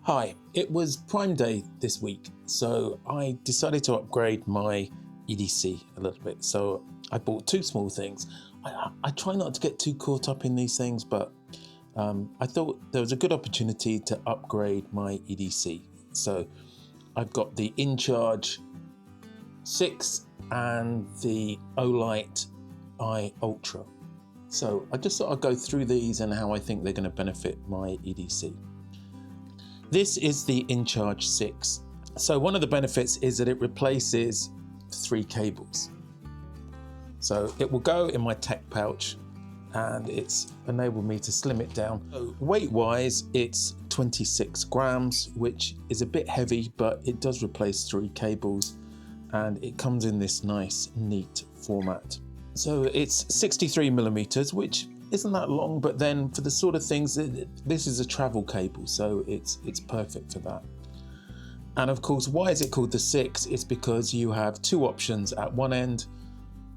Hi, it was Prime Day this week, so I decided to upgrade my EDC a little bit. So I bought two small things. I try not to get too caught up in these things, but I thought there was a good opportunity to upgrade my EDC. So I've got the inCharge 6 and the Olight iUltra. So I just thought I'd go through these and how I think they're going to benefit my EDC. This is the inCharge 6. So one of the benefits is that it replaces 3 cables. So it will go in my tech pouch and it's enabled me to slim it down. So weight-wise, it's 26 grams, which is a bit heavy, but it does replace 3 cables and it comes in this nice, neat format. So it's 63 millimeters, which isn't that long, but then for the sort of things, this is a travel cable, so it's perfect for that. And of course, why is it called the 6? It's because you have 2 options at one end,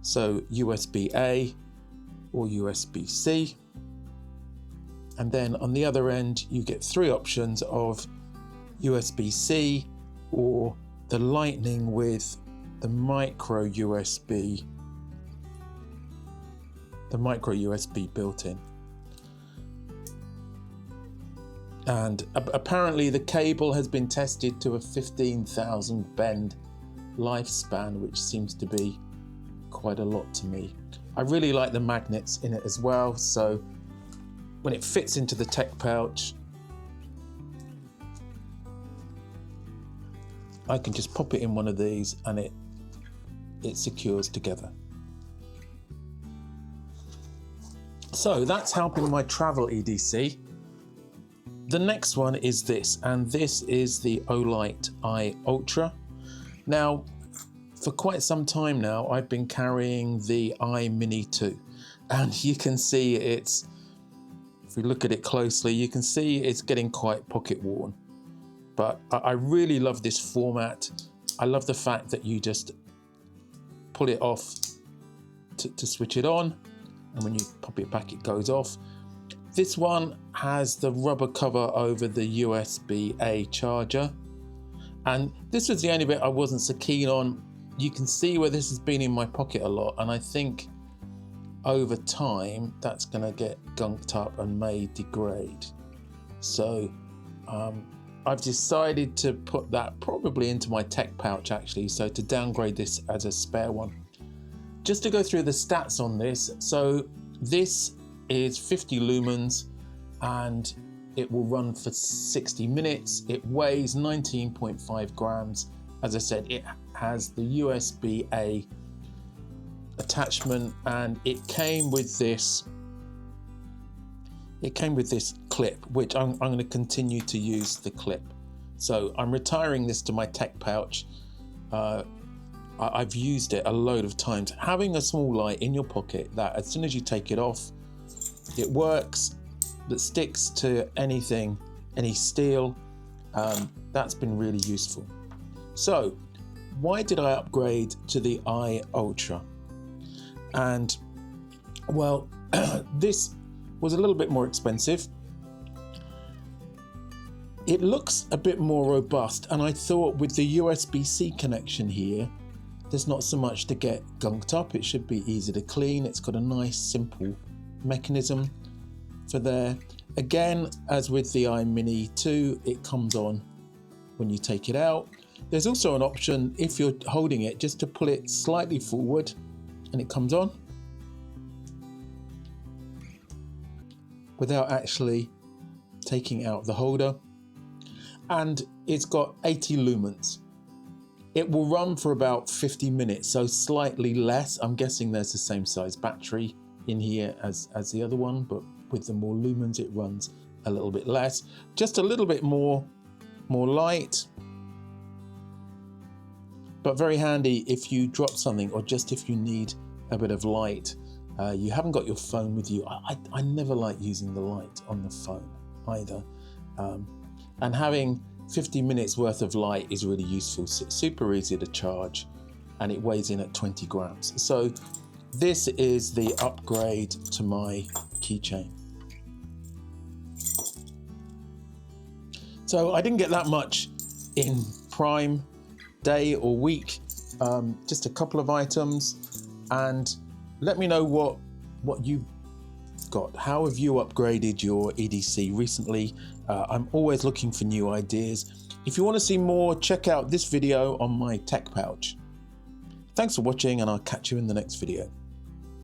so USB-A or USB-C. And then on the other end, you get 3 options of USB-C or the Lightning with the micro USB built in. And apparently the cable has been tested to a 15,000 bend lifespan, which seems to be quite a lot to me. I really like the magnets in it as well, so when it fits into the tech pouch, I can just pop it in one of these and it secures together. So that's helping my travel EDC. The next one is this, and this is the Olight iUltra. Now, for quite some time now, I've been carrying the Mini 2, and you can see if we look at it closely, you can see it's getting quite pocket worn. But I really love this format. I love the fact that you just pull it off to switch it on. And when you pop it back, it goes off. This one has the rubber cover over the USB-A charger. And this was the only bit I wasn't so keen on. You can see where this has been in my pocket a lot. And I think over time, that's gonna get gunked up and may degrade. So I've decided to put that probably into my tech pouch actually. So to downgrade this as a spare one. Just to go through the stats on this, so this is 50 lumens and it will run for 60 minutes. It weighs 19.5 grams. As I said, it has the USB-A attachment and it came with this clip, which I'm going to continue to use the clip. So I'm retiring this to my tech pouch. I've used it a load of times. Having a small light in your pocket that as soon as you take it off, it works, that sticks to anything, any steel, that's been really useful. So why did I upgrade to the iUltra? And well, this was a little bit more expensive. It looks a bit more robust, and I thought with the USB-C connection here, there's not so much to get gunked up. It should be easy to clean. It's got a nice simple mechanism for there. Again, as with the Mini 2, it comes on when you take it out. There's also an option, if you're holding it, just to pull it slightly forward and it comes on without actually taking out the holder. And it's got 80 lumens. It will run for about 50 minutes, so slightly less. I'm guessing there's the same size battery in here as the other one, but with the more lumens, it runs a little bit less. Just a little bit more light, but very handy if you drop something or just if you need a bit of light. You haven't got your phone with you. I never like using the light on the phone either. And having 50 minutes worth of light is really useful. Super easy to charge, and it weighs in at 20 grams. So this is the upgrade to my keychain. So I didn't get that much in Prime Day or week, just a couple of items. And let me know what you got. How have you upgraded your EDC recently? I'm always looking for new ideas. If you want to see more, check out this video on my tech pouch. Thanks for watching, and I'll catch you in the next video.